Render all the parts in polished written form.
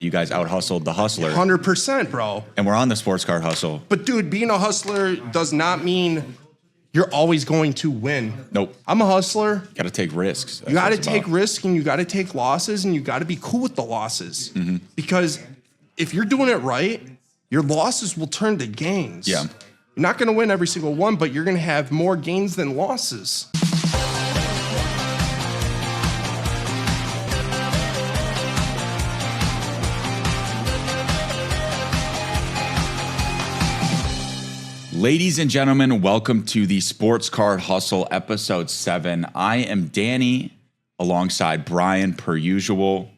You guys out-hustled the hustler. 100%, bro. And we're on the sports card hustle. But, dude, being a hustler does not mean you're always going to win. Nope. I'm a hustler. Got to take risks. You got to take risks, and you got to take losses, and you got to be cool with the losses. Mm-hmm. Because if you're doing it right, your losses will turn to gains. Yeah. You're not going to win every single one, but you're going to have more gains than losses. Ladies and gentlemen, welcome to the Sports Card Hustle, episode 7. I am Danny, alongside Bryan, per usual.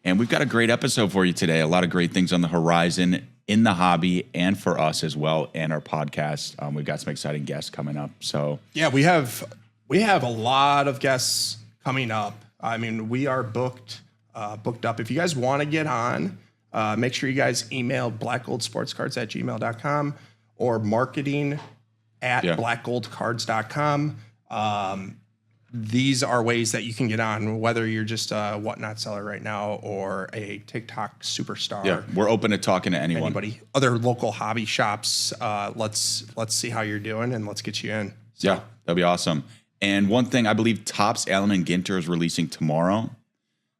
And we've got a great episode for you today. A lot of great things on the horizon in the hobby and for us as well, and our podcast. We've got some exciting guests coming up. So yeah, we have a lot of guests coming up. I mean, we are booked up. If you guys want to get on, make sure you guys email blackgoldsportscards@gmail.com. or marketing at blackgoldcards.com. These are ways that you can get on, whether you're just a whatnot seller right now or a TikTok superstar. yeah, we're open to talking to anyone. Anybody, other local hobby shops. Let's see how you're doing and let's get you in. So. Yeah, that'd be awesome. And one thing, I believe Topps, Allen and Ginter is releasing tomorrow.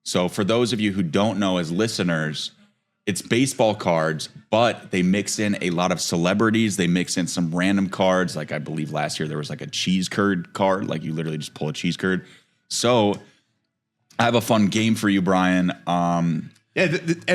So for those of you who don't know as listeners, it's baseball cards, but they mix in a lot of celebrities. They mix in some random cards. Like I believe last year there was like a cheese curd card. Like you literally just pull a cheese curd. So I have a fun game for you, Bryan. And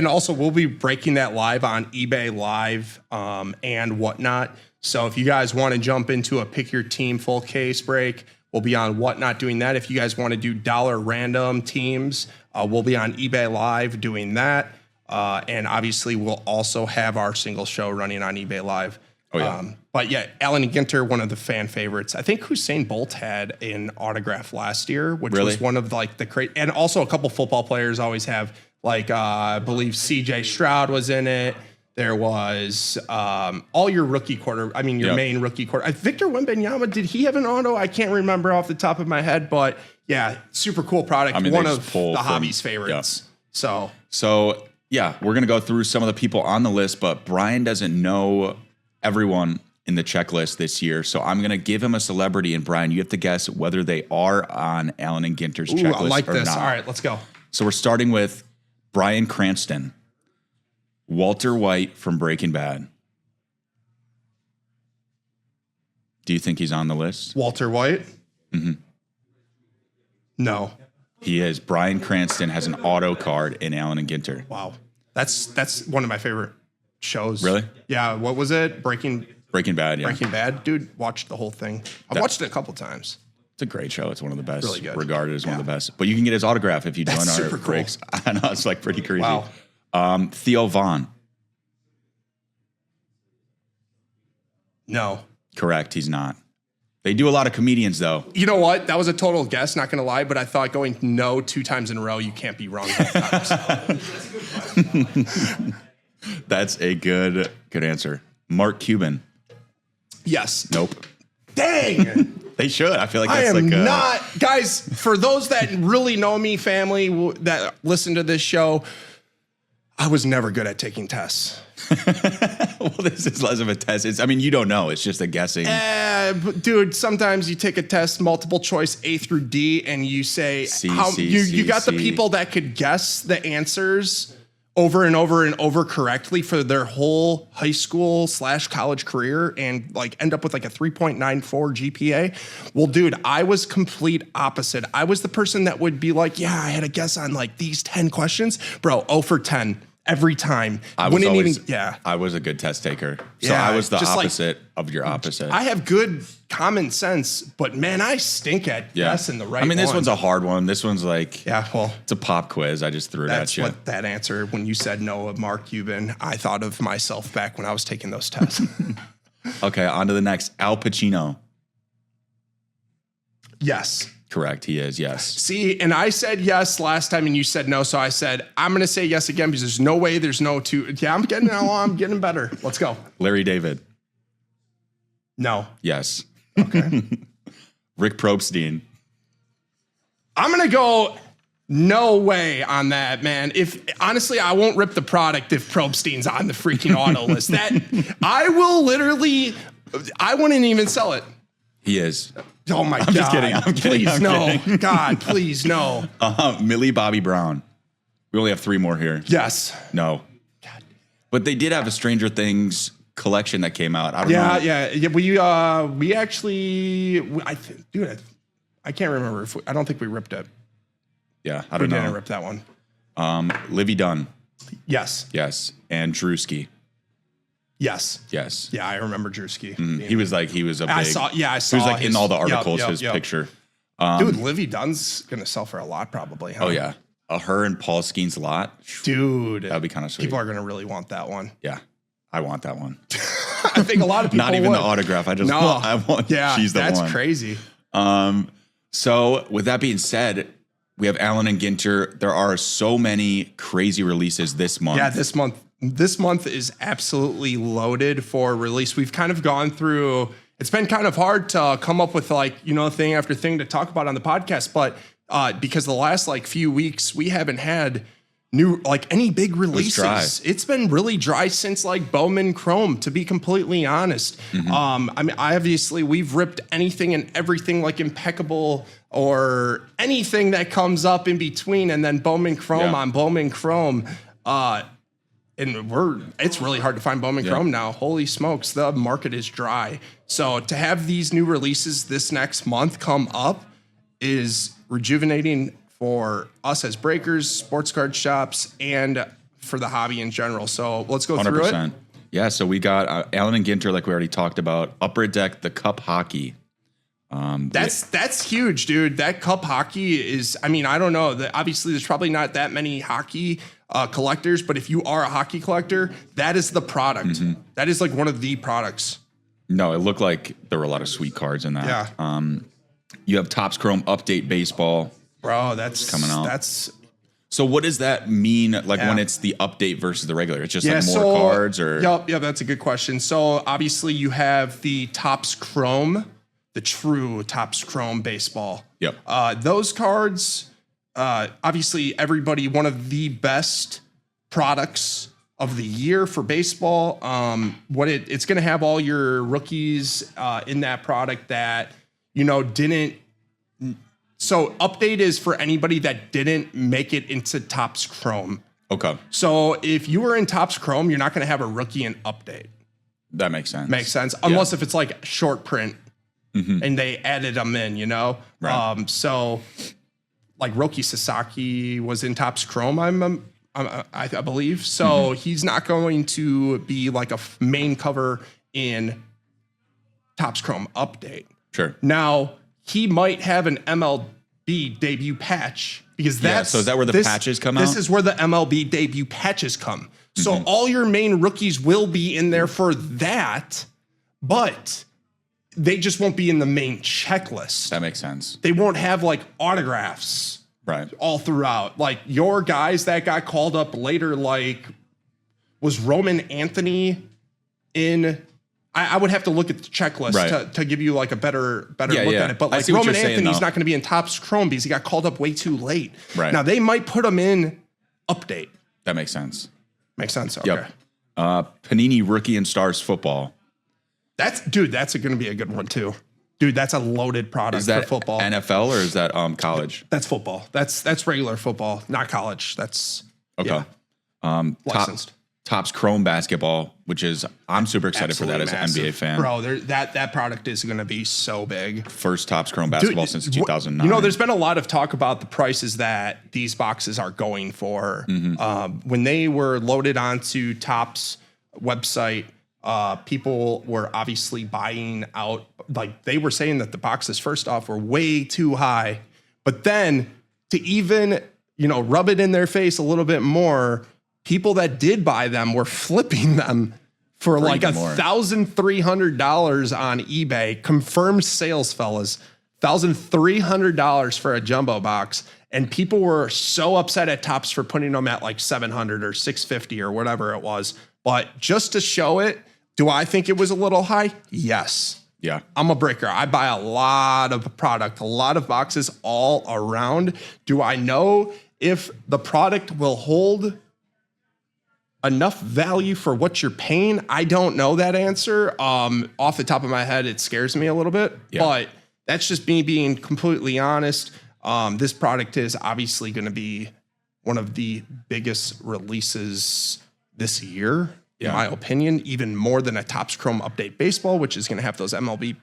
also we'll be breaking that live on eBay Live and whatnot. So if you guys want to jump into a pick your team full case break, we'll be on whatnot doing that. If you guys want to do dollar random teams, we'll be on eBay Live doing that. And obviously, we'll also have our single show running on eBay Live. Oh, yeah. But yeah, Allen and Ginter, one of the fan favorites. I think Usain Bolt had an autograph last year, which was one of like the great. And also a couple football players always have, like I believe C.J. Stroud was in it. There was all your rookie your main rookie quarter. Victor Wembanyama, did he have an auto? I can't remember off the top of my head, but yeah, super cool product. I mean, one of the hobby's favorites. Yeah. So. Yeah, we're going to go through some of the people on the list, but Bryan doesn't know everyone in the checklist this year. So I'm going to give him a celebrity, and Bryan, you have to guess whether they are on Allen and Ginter's checklist I like or this. not. All right, let's go. So we're starting with Bryan Cranston, Walter White from Breaking Bad. Do you think he's on the list? Walter White? Mm-hmm. No. He is. Bryan Cranston has an auto card in Allen and Ginter. Wow. That's one of my favorite shows. Really? Yeah. What was it? Breaking Bad, yeah. Breaking Bad. Dude, watched the whole thing. I've watched it a couple times. It's a great show. It's one of the best. Really good. Regarded as one of the best. But you can get his autograph if you join our breaks. Cool. I know, it's like pretty crazy. Wow. Theo Vaughn. No. Correct. He's not. They do a lot of comedians, though. You know what? That was a total guess, not going to lie, but I thought going no 2 times in a row, you can't be wrong both times. That's a good answer. Mark Cuban. Yes. Nope. Dang. They should. I feel like I that's am like not. Guys, for those that really know me, family that listen to this show, I was never good at taking tests. Well, this is less of a test. You don't know. It's just a guessing. But dude, sometimes you take a test, multiple choice A through D, and you say you got the people that could guess the answers over and over and over correctly for their whole high school / college career and like end up with like a 3.94 GPA. Well, dude, I was complete opposite. I was the person that would be like, yeah, I had a guess on like these 10 questions. Bro, 0 for 10. Every time. I was a good test taker. So I was the opposite of your opposite. I have good common sense, but man, I stink at guessing the right one. This one's a hard one. This one's like, it's a pop quiz. I just threw it at you. That's what that answer, when you said no of Mark Cuban, I thought of myself back when I was taking those tests. Okay, on to the next. Al Pacino. Yes. Correct. He is. Yes. See, and I said yes last time and you said no. So I said, I'm going to say yes again because there's no way there's no two. Yeah, I'm getting better. Let's go. Larry David. No. Yes. Okay. Rick Probstein. I'm going to go No way on that, man. If honestly, I won't rip the product if Probstein's on the freaking auto list. That I will literally, I wouldn't even sell it. He is. Oh my God. I'm just kidding. I'm kidding. Please, I'm no. kidding. God, please, no. Millie Bobby Brown. We only have 3 more here. Yes. No. God. But they did have a Stranger Things collection that came out. I don't know. Yeah. We actually, dude, I can't remember if I don't think we ripped it. Yeah, I don't know. We didn't rip that one. Livy Dunn. Yes. Yes. And Drewski. Yes. Yes. Yeah, I remember Drewski. He was a big. I saw. He was like in all the articles. His picture. Dude, Livy Dunn's gonna sell for a lot, probably. Huh? Oh yeah, her and Paul Skeen's lot. Dude, that'd be kind of sweet. People are gonna really want that one. Yeah, I want that one. I think a lot of people. Not even the autograph. I want. Yeah, she's the one. That's crazy. So with that being said, we have Allen and Ginter. There are so many crazy releases this month. Yeah, this month is absolutely loaded for release. We've kind of gone through, it's been kind of hard to come up with thing after thing to talk about on the podcast, but because the last few weeks we haven't had any big releases. It's been really dry since Bowman Chrome, to be completely honest. Mm-hmm. We've ripped anything and everything Impeccable or anything that comes up in between, and then Bowman Chrome on Bowman Chrome. And it's really hard to find Bowman Chrome now. Holy smokes, the market is dry. So to have these new releases this next month come up is rejuvenating for us as breakers, sports card shops, and for the hobby in general. So let's go 100%. Through it. Yeah, so we got Allen and Ginter, like we already talked about. Upper Deck, the Cup Hockey. That's huge, dude. That Cup Hockey is, I don't know. Obviously, there's probably not that many hockey collectors, but if you are a hockey collector, that is the product. Mm-hmm. That is one of the products. No, it looked like there were a lot of sweet cards in that. Yeah. You have Topps Chrome Update Baseball. Bro, that's coming out. So what does that mean when it's the update versus the regular? It's just more cards or? Yeah, that's a good question. So obviously you have the Topps Chrome, the true Topps Chrome Baseball. Yep. Those cards, obviously everybody, one of the best products of the year for baseball. It's going to have all your rookies in that product that, didn't. So update is for anybody that didn't make it into Topps Chrome. Okay. So if you were in Topps Chrome, you're not going to have a rookie in update. That makes sense. Makes sense. Unless if it's short print and they added them in, Right. So Roki Sasaki was in Topps Chrome, I believe. So he's not going to be a main cover in Topps Chrome update. Sure. Now, he might have an MLB debut patch because so is that where the patches come out? This is where the MLB debut patches come. So all your main rookies will be in there for that, but they just won't be in the main checklist. That makes sense. They won't have autographs all throughout. Your guys that got called up later, was Roman Anthony in... I would have to look at the checklist to give you a better look at it. But Roman Anthony's not going to be in Topps Chrome because he got called up way too late. Right. Now they might put him in update. That makes sense. Makes sense. Okay. Yep. Panini Rookie and Stars Football. That's going to be a good one too. Dude, that's a loaded product for football. NFL or is that college? That's football. That's regular football, not college. That's okay. Licensed. Topps Chrome Basketball, which is I'm super excited for that as an NBA fan. Bro, that product is going to be so big. First Topps Chrome Basketball since 2009. There's been a lot of talk about the prices that these boxes are going for. When they were loaded onto Topps website, people were obviously buying out. They were saying that the boxes, first off, were way too high. But then to even, rub it in their face a little bit more, people that did buy them were flipping them for $1,300 on eBay. Confirmed sales, fellas. $1,300 for a jumbo box. And people were so upset at Topps for putting them at $700 or $650 or whatever it was. But just to show it, do I think it was a little high? Yes. Yeah. I'm a breaker. I buy a lot of product, a lot of boxes all around. Do I know if the product will hold enough value for what you're paying? I don't know that answer. Off the top of my head, it scares me a little bit, but that's just me being completely honest. This product is obviously going to be one of the biggest releases this year, in my opinion, even more than a Topps Chrome Update Baseball, which is going to have those MLB,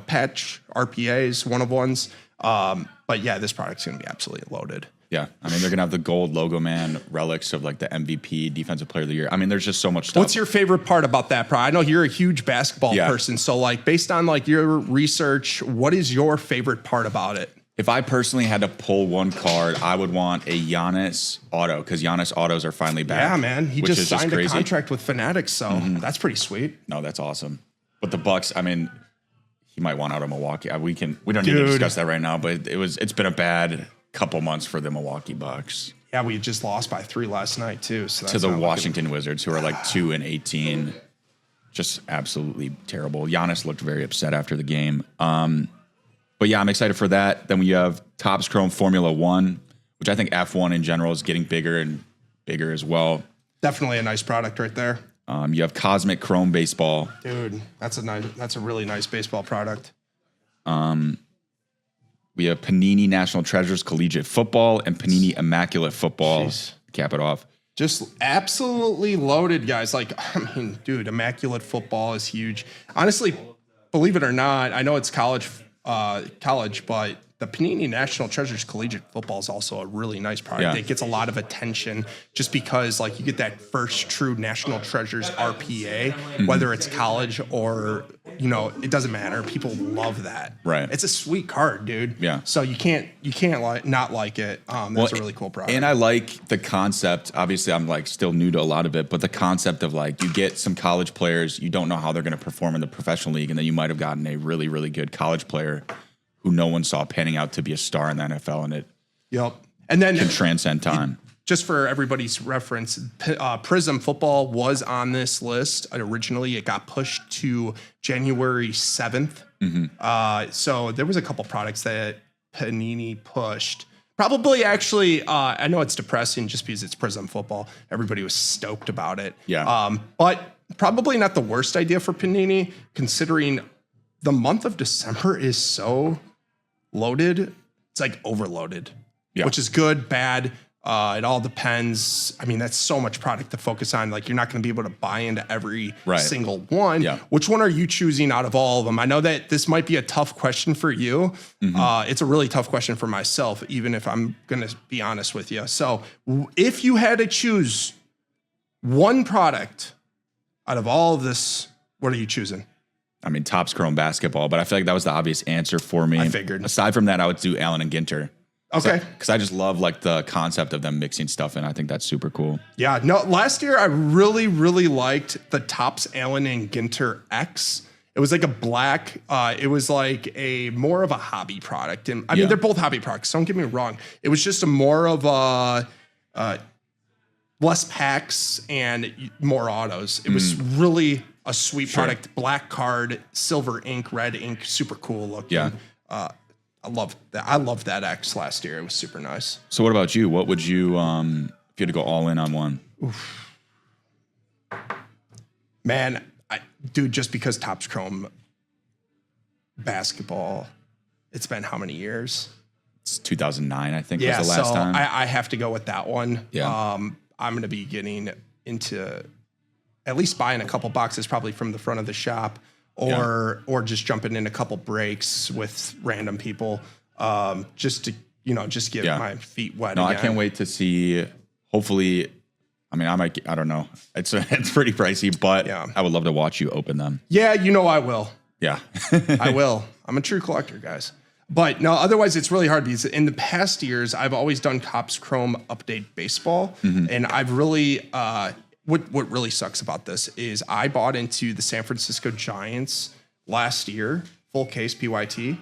patch RPAs, one-of-ones. But yeah, this product's going to be absolutely loaded. Yeah. I mean, they're going to have the gold logo man relics of like the MVP, Defensive Player of the Year. I mean, there's just so much stuff. What's your favorite part about that, I know you're a huge basketball person. So like based on like your research, what is your favorite part about it? If I personally had to pull one card, I would want a Giannis auto because Giannis autos are finally back. Yeah, man. He just signed a contract with Fanatics, so that's pretty sweet. No, that's awesome. But the Bucks, I mean, he might want out of Milwaukee. We don't need to discuss that right now, but it's been a bad couple months for the Milwaukee Bucks. Yeah, we just lost by 3 last night too. So to the Washington Wizards, who are like 2-18, just absolutely terrible. Giannis looked very upset after the game. But yeah, I'm excited for that. Then we have Topps Chrome Formula 1, which I think F1 in general is getting bigger and bigger as well. Definitely a nice product right there. You have Cosmic Chrome Baseball. Dude, that's a really nice baseball product. We have Panini National Treasures Collegiate Football and Panini Immaculate Football. Jeez. Cap it off. Just absolutely loaded, guys. Like, I mean, dude, Immaculate Football is huge. Honestly, believe it or not, I know it's college, but the Panini National Treasures Collegiate Football is also a really nice product. It gets a lot of attention just because, like, you get that first true National Treasures RPA, whether it's college or, it doesn't matter. People love that. Right. It's a sweet card, dude. Yeah. So you can't not like it. That's a really cool product. And I like the concept. Obviously, I'm like still new to a lot of it, but the concept of like you get some college players, you don't know how they're going to perform in the professional league, and then you might have gotten a really, really good college player who no one saw panning out to be a star in the NFL, and it and then can transcend time. Just for everybody's reference, Prism Football was on this list. Originally, it got pushed to January 7th. So there was a couple products that Panini pushed. Probably actually, I know it's depressing just because it's Prism Football. Everybody was stoked about it. Yeah. But probably not the worst idea for Panini, considering the month of December is so loaded. It's like overloaded, which is good, bad. It all depends. I mean, that's so much product to focus on. Like, you're not going to be able to buy into every single one. Yeah. Which one are you choosing out of all of them? I know that this might be a tough question for you. It's a really tough question for myself, even if I'm going to be honest with you. So if you had to choose one product out of all of this, what are you choosing? I mean, Topps Chrome Basketball, but I feel like that was the obvious answer for me. I figured. Aside from that, I would do Allen and Ginter. Okay. Because I just love like the concept of them mixing stuff in. I think that's super cool. Yeah. No, last year I really, really liked the Topps Allen and Ginter X. It was like a black, it was like a more of a hobby product. And I mean, they're both hobby products. Don't get me wrong. It was just a more of a, less packs and more autos. It was really a sweet product. Black card, silver ink, red ink, super cool looking. Yeah. I love that. I loved that X last year. It was super nice. So what about you? What would you, if you had to go all in on one? Oof. Man, dude, just because Topps Chrome Basketball, it's been how many years? It's 2009, I think was the last time. I have to go with that one. Yeah. I'm going to be getting into at least buying a couple boxes probably from the front of the shop or just jumping in a couple breaks with random people just to, get my feet wet again. I can't wait to see, hopefully, I mean, I don't know. It's pretty pricey, but I would love to watch you open them. Yeah, I will. Yeah. I will. I'm a true collector, guys. But no, otherwise it's really hard because in the past years, I've always done Topps Chrome Update Baseball. And I've really, what really sucks about this is I bought into the San Francisco Giants last year, full case PYT,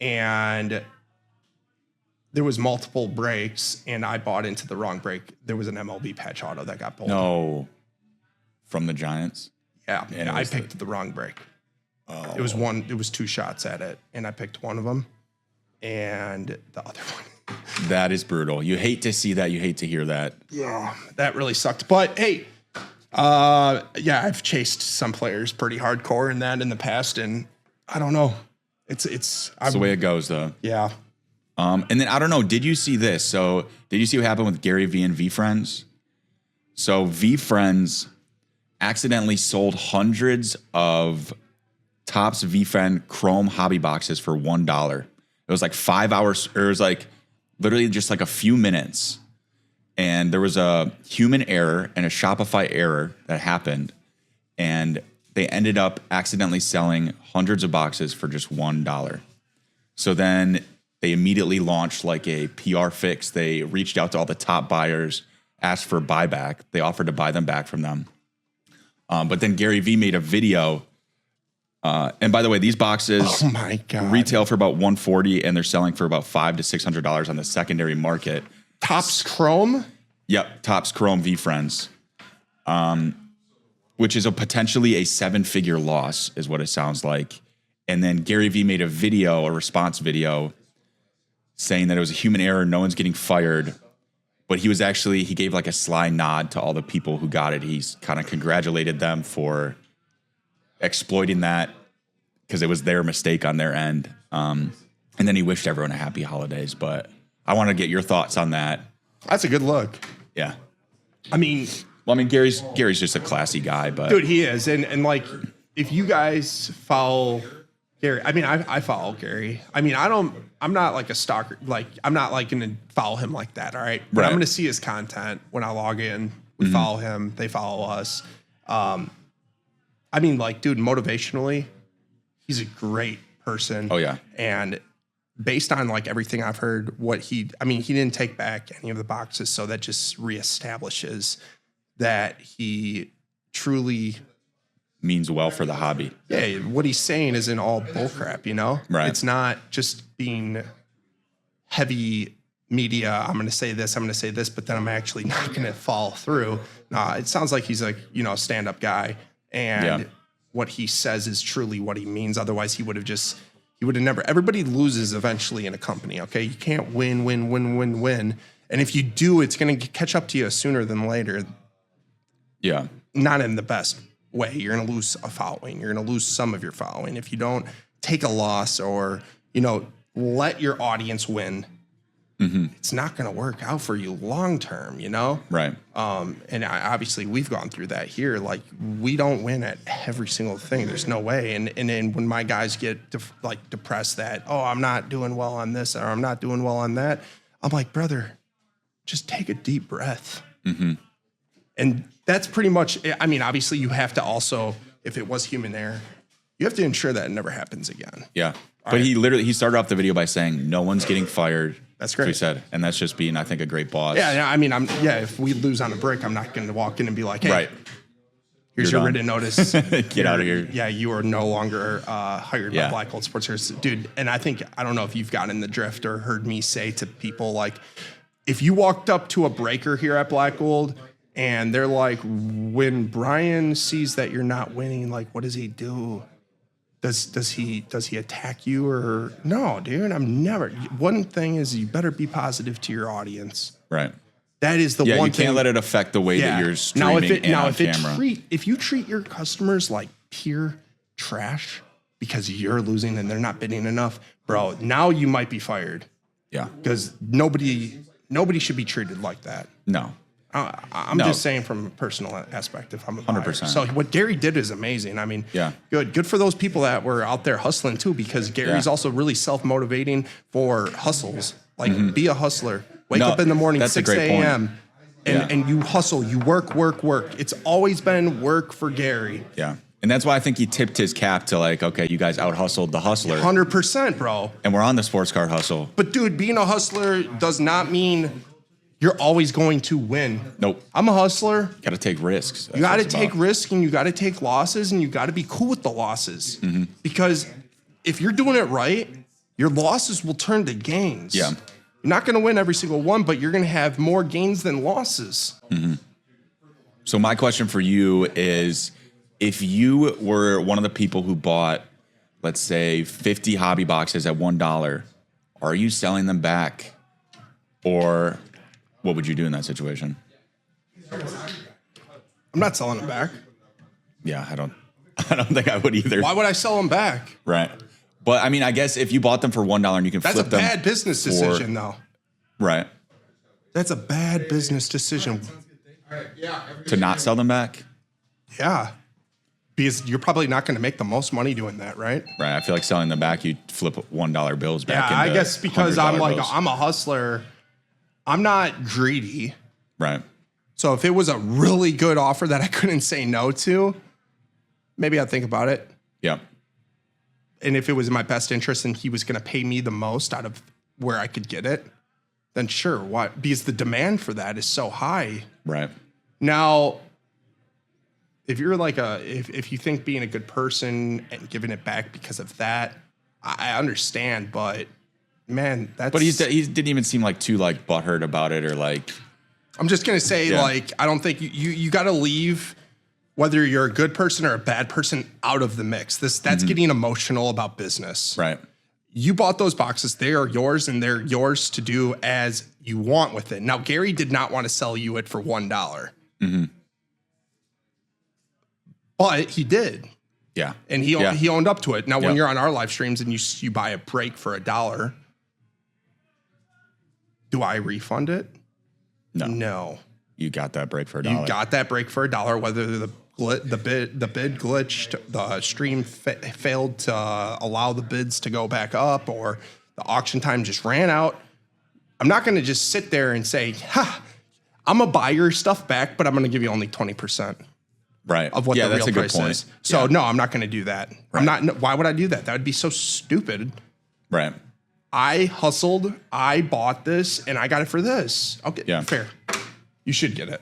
and there was multiple breaks and I bought into the wrong break. There was an MLB patch auto that got pulled. No. From the Giants? Yeah. And I picked the wrong break. Oh. It was 2 shots at it, and I picked one of them, and the other one. That is brutal. You hate to see that. You hate to hear that. Yeah, that really sucked. But hey, I've chased some players pretty hardcore in the past, and I don't know. It's the way it goes, though. Yeah. And then I don't know. Did you see this? So did you see what happened with Gary Vee and VeeFriends? So VeeFriends accidentally sold hundreds of Topps VeeFriend Chrome hobby boxes for $1. It was like 5 hours, or it was like literally just like a few minutes. And there was a human error and a Shopify error that happened. And they ended up accidentally selling hundreds of boxes for just $1. So then they immediately launched like a PR fix. They reached out to all the top buyers, asked for a buyback. They offered to buy them back from them. But then Gary Vee made a video. And by the way, these boxes retail for about $140, and they're selling for about $500 to $600 on the secondary market. Topps Chrome? Yep, Topps Chrome VeeFriends. Which is potentially a 7-figure loss, is what it sounds like. And then Gary Vee made a response video, saying that it was a human error, no one's getting fired. But he gave like a sly nod to all the people who got it. He's kind of congratulated them for exploiting that because it was their mistake on their end. And then he wished everyone a happy holidays. But I want to get your thoughts on that. That's a good look. Yeah. I mean, Gary's just a classy guy, but dude, he is. And like, if you guys follow Gary, I mean, I follow Gary. I mean, I'm not like a stalker. Like, I'm not like going to follow him like that. All right. But I'm going to see his content when I log in. We follow him. They follow us. I mean, like, dude, motivationally, he's a great person. Oh, yeah. And based on like everything I've heard, he didn't take back any of the boxes. So that just reestablishes that he truly means well for the hobby. Yeah. What he's saying isn't all bullcrap, you know? Right. It's not just being heavy media. I'm going to say this, but then I'm actually not going to follow through. Nah, it sounds like he's like, a stand-up guy. And what he says is truly what he means. Otherwise, he would have never. Everybody loses eventually in a company, okay? You can't win. And if you do, it's going to catch up to you sooner than later. Yeah. Not in the best way. You're going to lose a following. You're going to lose some of your following. If you don't take a loss or, let your audience win, it's not going to work out for you long term, Right. And obviously we've gone through that here. Like, we don't win at every single thing. There's no way. And then when my guys get depressed that, I'm not doing well on this or I'm not doing well on that, I'm like, brother, just take a deep breath. And that's pretty much, obviously you have to also, if it was human error, you have to ensure that it never happens again. Yeah. But he started off the video by saying, no one's getting fired. That's great. He said, and that's just being, I think, a great boss. Yeah, if we lose on a break, I'm not going to walk in and be like, hey, here's your written notice. Get out of here. Yeah, you are no longer hired by Black Gold Sports Heroes. Dude, and I don't know if you've gotten in the drift or heard me say to people, like, if you walked up to a breaker here at Black Gold and they're like, when Bryan sees that you're not winning, like, what does he do? Does he attack you or no, dude? I'm never. One thing is you better be positive to your audience. Right. That is the one thing. You can't let it affect the way that you're streaming on camera. If you treat your customers like pure trash because you're losing and they're not bidding enough, bro, now you might be fired. Yeah. Because nobody should be treated like that. No. I'm just saying from a personal aspect, if I'm a buyer. 100%. So what Gary did is amazing. I mean, good for those people that were out there hustling too, because Gary's also really self-motivating for hustles. Like, be a hustler. Wake up in the morning, 6 a.m. And you hustle. You work. It's always been work for Gary. Yeah. And that's why I think he tipped his cap to, like, okay, you guys out-hustled the hustler. 100%, bro. And we're on the sports card hustle. But, dude, being a hustler does not mean you're always going to win. Nope. I'm a hustler. Got to take risks. You got to take risks, and you got to take losses, and you got to be cool with the losses. Because if you're doing it right, your losses will turn to gains. Yeah. You're not going to win every single one, but you're going to have more gains than losses. So my question for you is, if you were one of the people who bought let's say 50 hobby boxes at $1, are you selling them back? Or what would you do in that situation? I'm not selling them back. Yeah, I don't think I would either. Why would I sell them back? Right. But I mean, I guess if you bought them for $1 and you can flip them. That's a bad business decision, though. Right. That's a bad business decision. To not sell them back? Yeah. Because you're probably not going to make the most money doing that, right? Right. I feel like selling them back, you flip $1 bills back. Yeah, I guess because I'm like, bills. I'm a hustler. I'm not greedy. Right. So if it was a really good offer that I couldn't say no to, maybe I'd think about it. Yeah. And if it was in my best interest and he was going to pay me the most out of where I could get it, then sure. Why? Because the demand for that is so high. Right. Now, if you're like if you think being a good person and giving it back because of that, I understand. But man, that's. But he didn't even seem like too like butthurt about it or like. I'm just gonna say like I don't think you got to leave. Whether you're a good person or a bad person out of the mix. That's getting emotional about business. Right. You bought those boxes. They are yours and they're yours to do as you want with it. Now, Gary did not want to sell you it for $1. Mm-hmm. But he did. Yeah. And he owned up to it. Now, when you're on our live streams and you buy a break for $1, do I refund it? No. You got that break for $1. You got that break for $1, whether the bid glitched, the stream failed to allow the bids to go back up, or the auction time just ran out. I'm not going to just sit there and say, I'm going to buy your stuff back, but I'm going to give you only 20%. Right. Of what the real price is. So no, I'm not going to do that. Right. Why would I do that? That would be so stupid. Right. I hustled, I bought this, and I got it for this. Okay, fair. You should get it.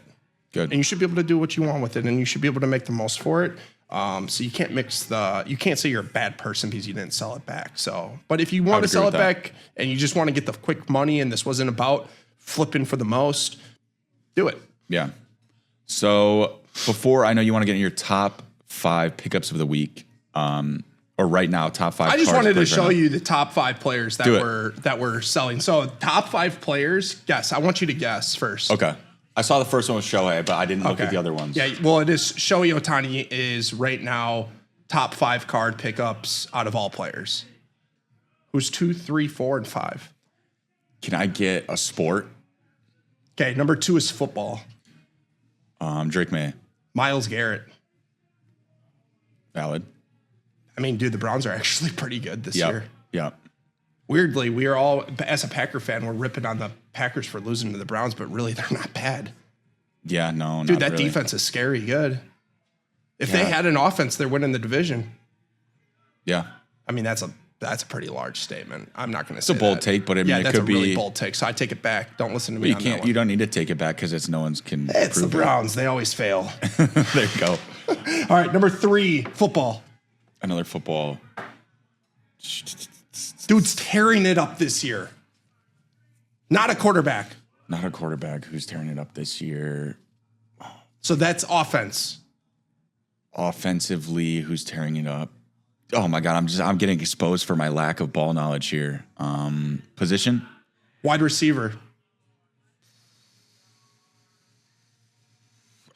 Good. And you should be able to do what you want with it, and you should be able to make the most for it. So you can't you can't say you're a bad person because you didn't sell it back. So, but if you want to sell it back and you just want to get the quick money and this wasn't about flipping for the most, do it. Yeah. So before, I know you want to get in your top 5 pickups of the week, or right now, top 5. I just wanted to show you the top 5 players that were selling. So top 5 players, guess. I want you to guess first. Okay. I saw the first one was Shohei, but I didn't look at the other ones. Yeah, well, it is Shohei Ohtani is right now top 5 card pickups out of all players. Who's 2, 3, 4, and 5? Can I get a sport? Okay, number 2 is football. Drake May. Myles Garrett. Valid. I mean, dude, the Browns are actually pretty good this year. Yeah. Weirdly, we are all, as a Packer fan, we're ripping on the Packers for losing to the Browns, but really, they're not bad. Yeah, no, dude, that defense is scary good. If they had an offense, they're winning the division. Yeah. I mean, that's a pretty large statement. I'm not going to say it's a bold take, but I mean, it that's could a really bold take. So I take it back. Don't listen to me. You don't need to take it back because it's no one's can. It's the Browns. They always fail. There you go. All right, number 3, football. Another football. Dude's tearing it up this year. Not a quarterback. Not a quarterback who's tearing it up this year. So that's offense. Offensively, who's tearing it up? Oh my God, I'm getting exposed for my lack of ball knowledge here. Position? Wide receiver.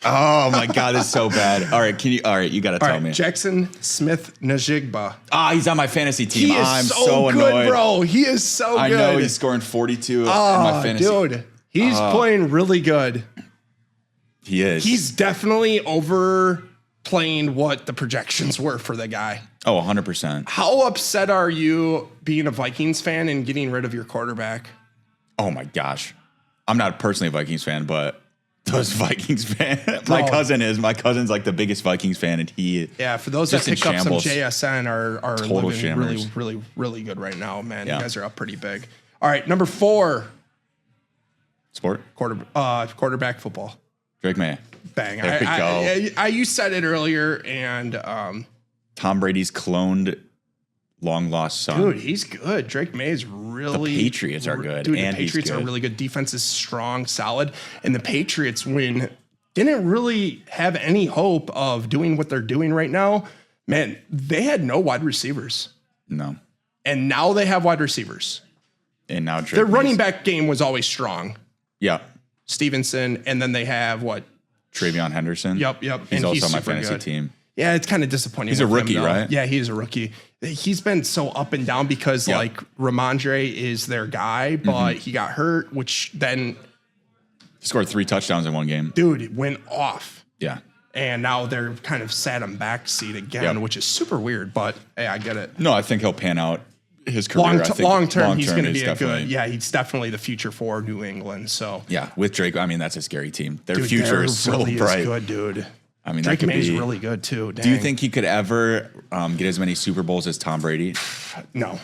Oh my God, it's so bad. All right, you got to tell me. Jackson Smith-Njigba. He's on my fantasy team. I'm so good, annoyed. Bro. He is so good. I know he's scoring 42 in my fantasy. Dude, he's playing really good. He is. He's definitely overplaying what the projections were for the guy. Oh, 100%. How upset are you being a Vikings fan and getting rid of your quarterback? Oh my gosh. I'm not personally a Vikings fan, but those Vikings fan. My cousin's like the biggest Vikings fan, and for those that pick up some JSN are living really, really, really good right now, man. Yeah. You guys are up pretty big. All right, number 4. Sport? Quarterback football. Drake May. Bang. There we go. You said it earlier, and Tom Brady's cloned long lost son. Dude, he's good. Drake May is really. The Patriots are good. Dude, and the Patriots are really good. Defense is strong, solid, and the Patriots didn't really have any hope of doing what they're doing right now. Man, they had no wide receivers. No. And now they have wide receivers. And now their running back game was always strong. Yeah. Stevenson, and then they have what? Travion Henderson. Yep. He's also on my fantasy team. Yeah, it's kind of disappointing. He's a rookie, right? Yeah, he is a rookie. He's been so up and down because like Ramondre is their guy, but he got hurt, which then he scored 3 touchdowns in one game. Dude, it went off. Yeah. And now they're kind of sat him backseat again, which is super weird, but hey, I get it. No, I think he'll pan out his career. Long term, he's going to be a good. Yeah, he's definitely the future for New England. So yeah, with Drake, I mean that's a scary team. Their future is so really bright. Is good, dude. I mean, Drake May's really good too. Dang. Do you think he could ever get as many Super Bowls as Tom Brady? No.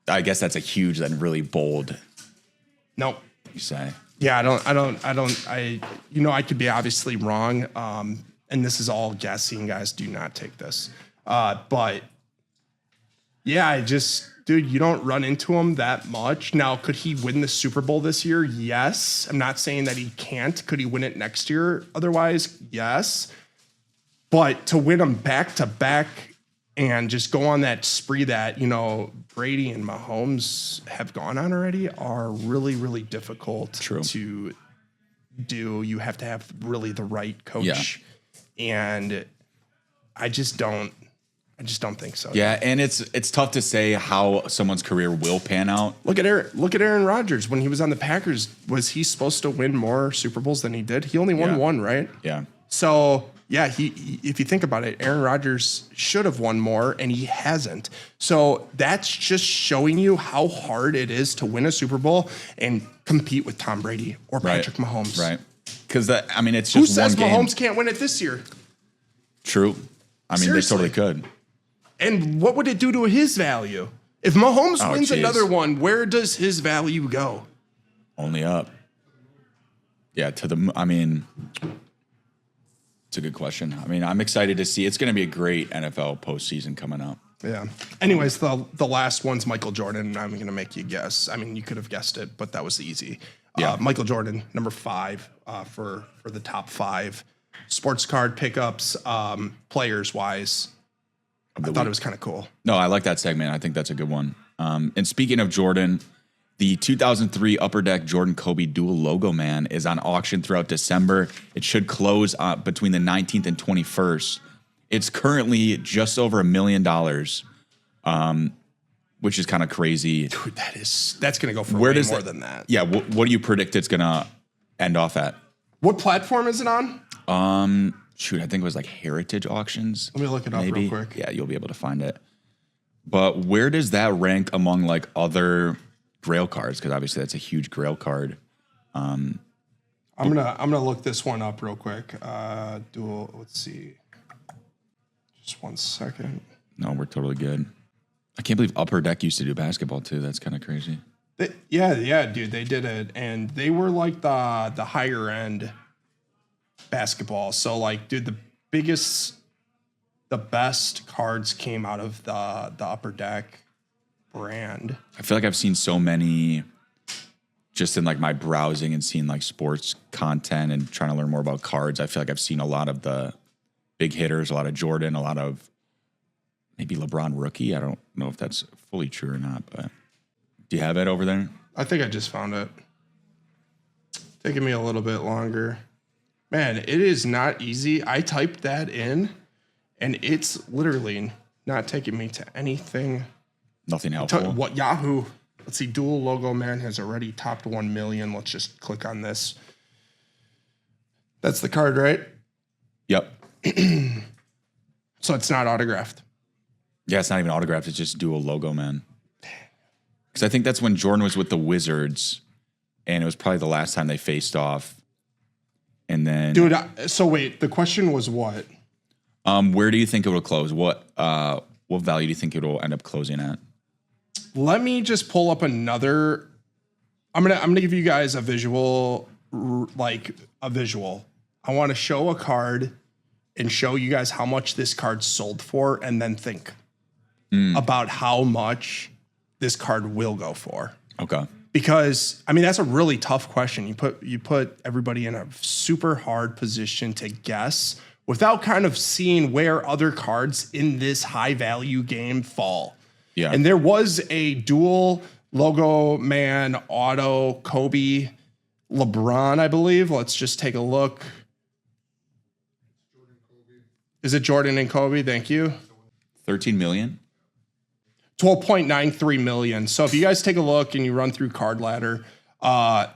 I guess that's a huge, then really bold. Nope. You say. Yeah, I could be obviously wrong. And this is all guessing, guys. Do not take this. But yeah, dude, you don't run into him that much. Now, could he win the Super Bowl this year? Yes. I'm not saying that he can't. Could he win it next year? Otherwise, yes. But to win them back to back and just go on that spree that, Brady and Mahomes have gone on already are really, really difficult to do. You have to have really the right coach. Yeah. And I just don't think so. Yeah, and it's tough to say how someone's career will pan out. Look at Aaron Rodgers. When he was on the Packers, was he supposed to win more Super Bowls than he did? He only won one, right? Yeah. So yeah, he if you think about it, Aaron Rodgers should have won more, and he hasn't. So that's just showing you how hard it is to win a Super Bowl and compete with Tom Brady or Patrick Mahomes. Right. Because it's just who says one game. Mahomes can't win it this year? True. I mean, Seriously. they totally could. And what would it do to his value? If Mahomes wins another one, where does his value go? Only up. Yeah, it's a good question. I mean, I'm excited to see. It's going to be a great NFL postseason coming up. Yeah. Anyways, the last one's Michael Jordan, and I'm going to make you guess. I mean, you could have guessed it, but that was easy. Yeah. Michael Jordan, number 5 for the top 5 sports card pickups, players-wise. I thought it was kind of cool. No, I like that segment. I think that's a good one. And speaking of Jordan, the 2003 Upper Deck Jordan Kobe dual logo man is on auction throughout December. It should close between the 19th and 21st. It's currently just over $1 million, which is kind of crazy. Dude, that's going to go for way more than that. Yeah, what do you predict it's going to end off at? What platform is it on? Shoot, I think it was like Heritage Auctions. Let me look it up real quick. Yeah, you'll be able to find it. But where does that rank among like other Grail cards? Because obviously that's a huge Grail card. I'm gonna look this one up real quick. Let's see. Just 1 second. No, we're totally good. I can't believe Upper Deck used to do basketball too. That's kind of crazy. Yeah, dude, they did it, and they were like the higher end basketball. So like, dude, the best cards came out of the Upper Deck brand. I feel like I've seen so many just in like my browsing and seeing like sports content and trying to learn more about cards. I feel like I've seen a lot of the big hitters, a lot of Jordan, a lot of maybe LeBron rookie. I don't know if that's fully true or not, but do you have it over there? I think I just found it. Taking me a little bit longer. Man, it is not easy. I typed that in, and it's literally not taking me to anything. Nothing helpful. What Yahoo? Let's see. Dual logo man has already topped 1 million. Let's just click on this. That's the card, right? Yep. So it's not autographed. Yeah, it's not even autographed. It's just dual logo man. Because I think that's when Jordan was with the Wizards, and it was probably the last time they faced off. And then, dude. So wait, the question was what? Where do you think it will close? What value do you think it will end up closing at? Let me just pull up another. I'm gonna give you guys a visual, like a visual. I want to show a card and show you guys how much this card sold for, and then think about how much this card will go for. Okay. Because I mean, that's a really tough question. You put everybody in a super hard position to guess without kind of seeing where other cards in this high value game fall. Yeah. And there was a dual logo man auto Kobe LeBron, I believe. Let's just take a look. Is it Jordan and Kobe? Thank you. 13 million. 12.93 million. So if you guys take a look and you run through Card Ladder, the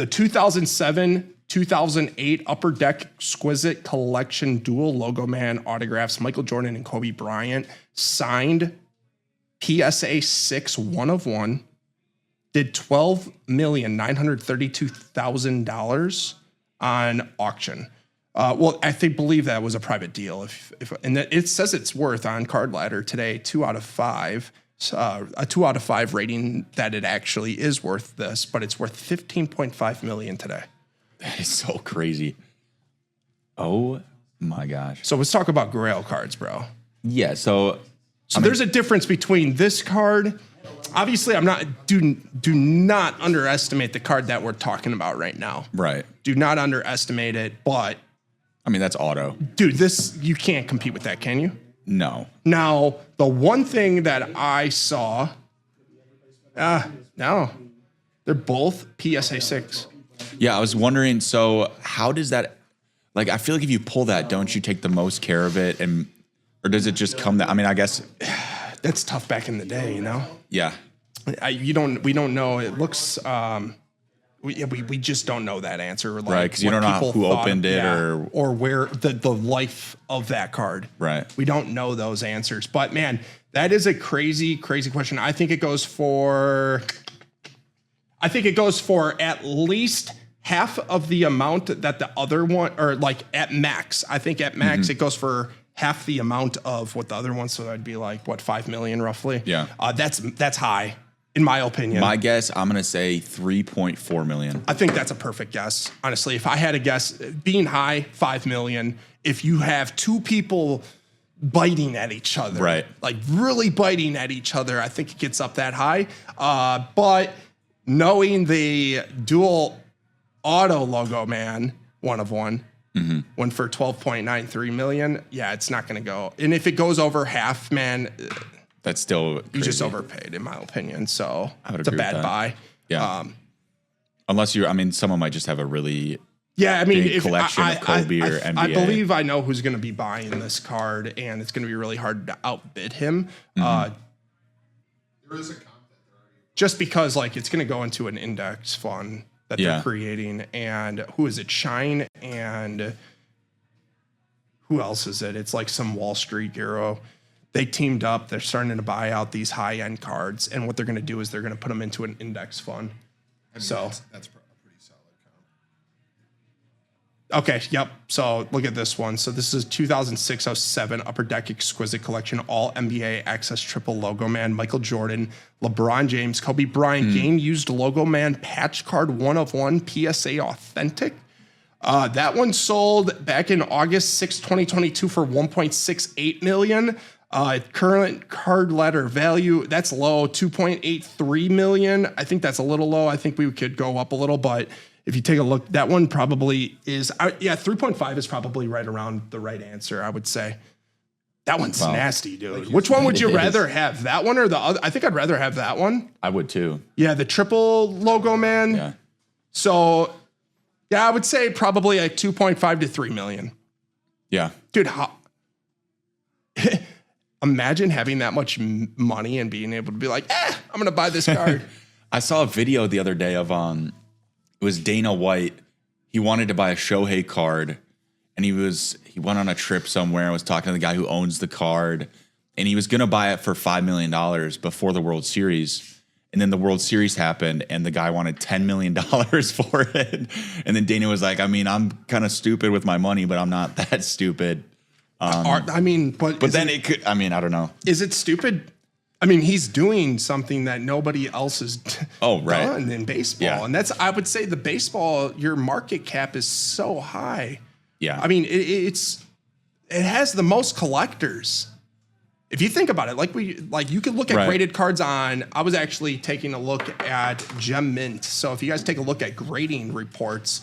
2007, 2008 Upper Deck Exquisite Collection Dual Logo Man autographs, Michael Jordan and Kobe Bryant, signed PSA 6 1 of 1, did $12,932,000 on auction. Well, I believe that was a private deal. And it says it's worth on Card Ladder today 2 out of 5, a 2 out of 5 rating that it actually is worth this, but it's worth $15.5 million today. That is so crazy. Oh my gosh. So let's talk about Grail cards, bro. Yeah. So there's a difference between this card. Obviously, do not underestimate the card that we're talking about right now. Right. Do not underestimate it, but I mean, that's auto. Dude, you can't compete with that, can you? No. Now, the one thing that I saw, no, they're both PSA 6. Yeah, I was wondering, so how does that, like, I feel like if you pull that, don't you take the most care of it? Or does it just come that, I mean, I guess. That's tough back in the day, you know? Yeah. We don't know. It looks, we just don't know that answer. Like, right, because you don't know who opened it or where the life of that card. Right. We don't know those answers. But, man, that is a crazy, crazy question. I think it goes for at least half of the amount that the other one, or like at max. I think at max it goes for half the amount of what the other one. So that'd be like, what, 5 million roughly? Yeah. That's high. In my opinion. My guess, I'm going to say 3.4 million. I think that's a perfect guess. Honestly, if I had a guess, being high, 5 million. If you have two people biting at each other, right, like really biting at each other, I think it gets up that high. But knowing the dual auto logo man, 1 of 1, went for 12.93 million. Yeah, it's not going to go. And if it goes over half, man, that's still crazy. You just overpaid, in my opinion. So it's a bad buy. Yeah. Unless someone might just have a really big collection of Kobe or NBA. I believe I know who's going to be buying this card, and it's going to be really hard to outbid him. There is a content just because, like, it's going to go into an index fund that they're creating, and who is it? Shine, and who else is it? It's like some Wall Street Euro. They teamed up. They're starting to buy out these high-end cards, and what they're going to do is they're going to put them into an index fund. That's a pretty solid count. Okay, yep. So look at this one. So this is 2006-07 Upper Deck Exquisite Collection, all NBA Access Triple Logo Man, Michael Jordan, LeBron James, Kobe Bryant, Game Used Logo Man, Patch Card 1 of 1, PSA Authentic. That one sold back in August 6, 2022 for $1.68 million. Current Card Ladder value, that's low, $2.83 million. I think that's a little low. I think we could go up a little, but if you take a look, that one probably is, 3.5 is probably right around the right answer, I would say. That one's nasty, dude. Which one would you rather have, that one or the other? I think I'd rather have that one. I would too. Yeah, the triple logo man. Yeah. So, yeah, I would say probably like 2.5 to 3 million. Yeah. Dude, imagine having that much money and being able to be like, I'm going to buy this card. I saw a video the other day of, it was Dana White. He wanted to buy a Shohei card, and he went on a trip somewhere and was talking to the guy who owns the card, and he was going to buy it for $5 million before the World Series. And then the World Series happened, and the guy wanted $10 million for it. And then Dana was like, I'm kind of stupid with my money, but I'm not that stupid. But then it could, I don't know. Is it stupid? He's doing something that nobody else has done in baseball. Yeah. And that's, I would say the baseball, your market cap is so high. Yeah. It has the most collectors. if you think about it, you could look at graded cards on. I was actually taking a look at Gem Mint. So if you guys take a look at grading reports,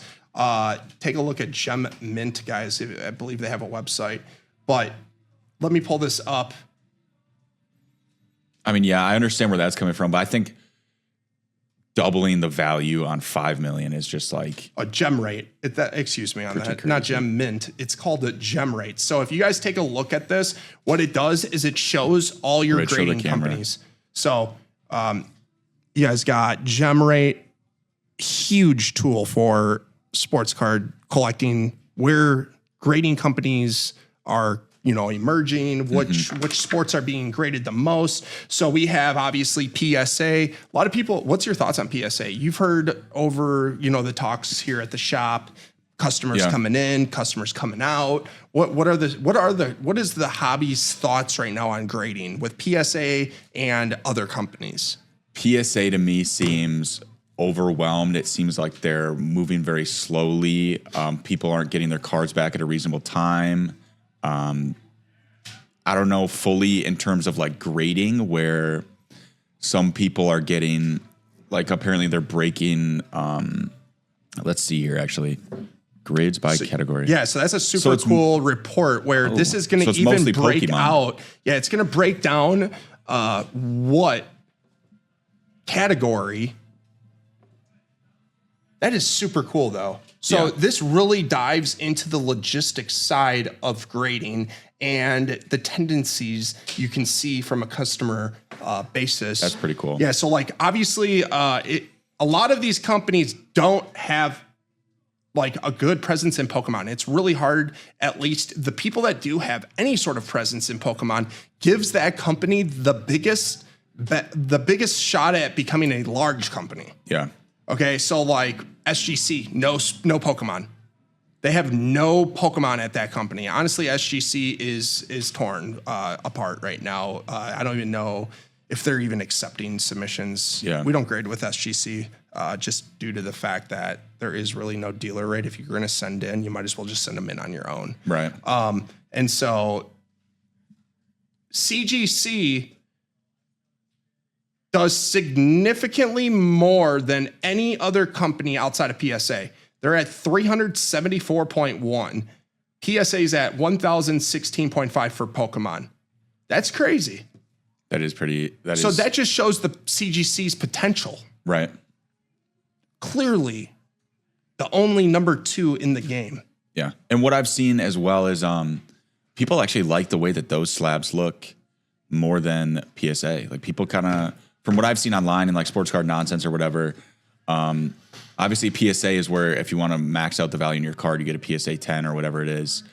take a look at Gem Mint, guys. I believe they have a website. But let me pull this up. I mean, yeah, I understand where that's coming from, but I think doubling the value on 5 million is just like a gem rate. Excuse me on that, crazy. Not Gem Mint. It's called a gem rate. So if you guys take a look at this, what it does is it shows all your grading companies. So you guys got gem rate, huge tool for sports card collecting, where grading companies are emerging, which sports are being graded the most. So we have obviously PSA. A lot of people, what's your thoughts on PSA? You've heard over, the talks here at the shop, customers coming in, customers coming out. What is the hobby's thoughts right now on grading with PSA and other companies? PSA to me seems overwhelmed. It seems like they're moving very slowly. People aren't getting their cards back at a reasonable time. I don't know fully in terms of like grading, where some people are getting, like, apparently they're breaking, let's see here, actually, grids by category. Yeah, so that's a super cool report where this is going to even break out. Yeah, it's going to break down what category. That is super cool, though. So this really dives into the logistics side of grading and the tendencies you can see from a customer basis. That's pretty cool. Yeah, so like obviously a lot of these companies don't have like a good presence in Pokemon. It's really hard, at least the people that do have any sort of presence in Pokemon gives that company the biggest shot at becoming a large company. Yeah. Okay, so like SGC, no Pokemon. They have no Pokemon at that company. Honestly, SGC is torn apart right now. I don't even know if they're even accepting submissions. Yeah. We don't grade with SGC just due to the fact that there is really no dealer rate. If you're going to send in, you might as well just send them in on your own. Right. And so CGC does significantly more than any other company outside of PSA. They're at 374.1. PSA's at 1,016.5 for Pokemon. That's crazy. That is pretty. That just shows the CGC's potential. Right. Clearly, the only number 2 in the game. Yeah. And what I've seen as well is people actually like the way that those slabs look more than PSA. Like, people kind of, from what I've seen online and like sports card nonsense or whatever, obviously PSA is where if you want to max out the value in your card, you get a PSA 10 or whatever it is.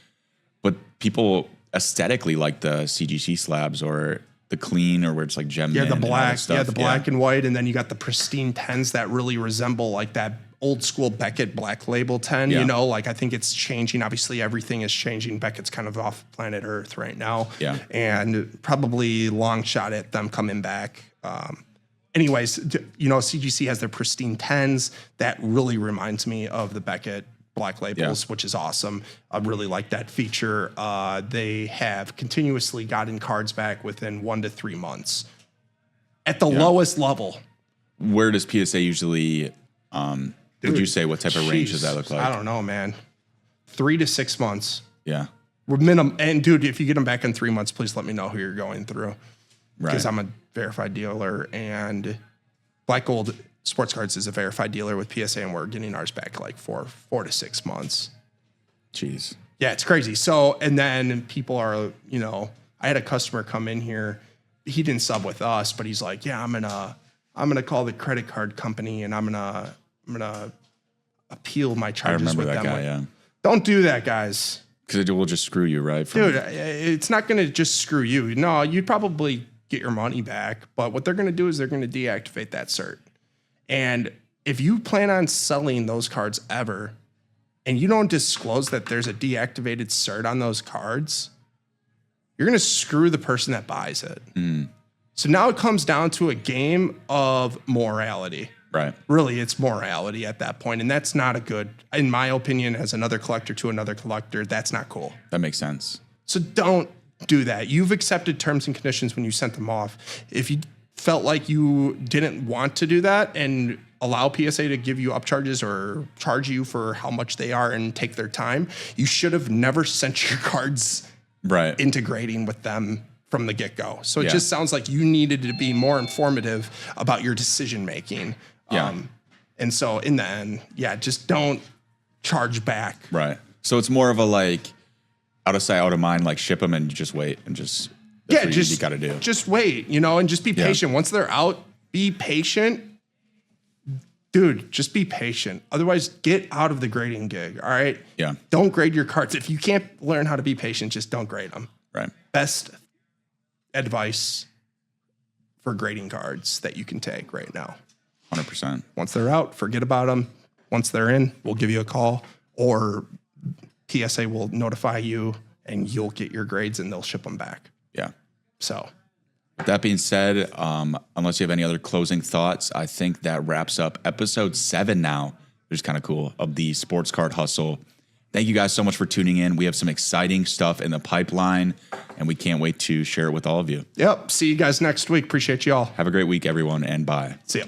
But people aesthetically like the CGC slabs or the clean, or where it's like gem. Yeah, the black. Yeah, the black and white. And then you got the pristine 10s that really resemble like that old school Beckett Black Label 10. You know, like I think it's changing. Obviously, everything is changing. Beckett's kind of off planet Earth right now. Yeah. And probably long shot at them coming back. Anyways, CGC has their pristine 10s. That really reminds me of the Beckett Black Labels, which is awesome. I really like that feature. They have continuously gotten cards back within 1 to 3 months at the lowest level. Where does PSA usually, would you say, what type of range does that look like? I don't know, man. 3 to 6 months. Yeah. Minimum. And dude, if you get them back in 3 months, please let me know who you're going through. Because I'm a verified dealer, and Black Gold Sports Cards is a verified dealer with PSA, and we're getting ours back like 4 to 6 months. Jeez. Yeah, it's crazy. So, and then people are, I had a customer come in here. He didn't sub with us, but he's like, yeah, I'm gonna call the credit card company, and I'm gonna appeal my charges with them. I remember that guy. Don't do that, guys. Because it will just screw you, right? Dude, it's not gonna just screw you. No, you'd probably get your money back, but what they're gonna do is they're gonna deactivate that cert. And if you plan on selling those cards ever, and you don't disclose that there's a deactivated cert on those cards, you're going to screw the person that buys it. So now it comes down to a game of morality. Right. Really, it's morality at that point. And that's not a good, in my opinion, as another collector to another collector, that's not cool. That makes sense. So don't do that. You've accepted terms and conditions when you sent them off. If you felt like you didn't want to do that and allow PSA to give you upcharges or charge you for how much they are and take their time, you should have never sent your cards integrating with them from the get-go. So it just sounds like you needed to be more informative about your decision making. And so in the end, just don't charge back. Right. So it's more of a like out of sight, out of mind, like ship them and just wait and just what you got to do. Just wait, and just be patient. Once they're out, be patient. Dude, just be patient. Otherwise, get out of the grading gig, all right? Yeah. Don't grade your cards. If you can't learn how to be patient, just don't grade them. Right. Best advice for grading cards that you can take right now. 100%. Once they're out, forget about them. Once they're in, we'll give you a call, or PSA will notify you and you'll get your grades and they'll ship them back. Yeah. So with that being said, unless you have any other closing thoughts, I think that wraps up episode 7 now, which is kind of cool, of the Sports Card Hustle. Thank you guys so much for tuning in. We have some exciting stuff in the pipeline, and we can't wait to share it with all of you. Yep. See you guys next week. Appreciate you all. Have a great week, everyone, and bye. See ya.